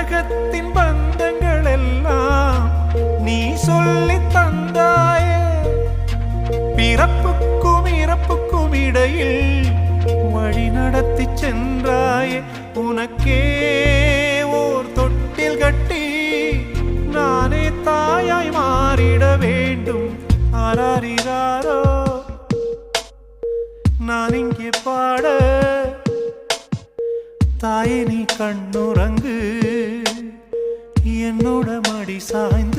உலகத்தின் பந்தங்கள் எல்லாம் நீ சொல்லி தந்தாயே. பிறப்புக்கும் இறப்புக்கும் இடையில் வழி நடத்தி சென்றாயே. உனக்கே ஓர் தொட்டில் கட்டி நானே தாயாய் மாறிட வேண்டும். ஆராரிராரோ நான் இங்கே பாட, தாயே நீ கண்ணுறங்கு, என்னோட மடி சாய்ந்து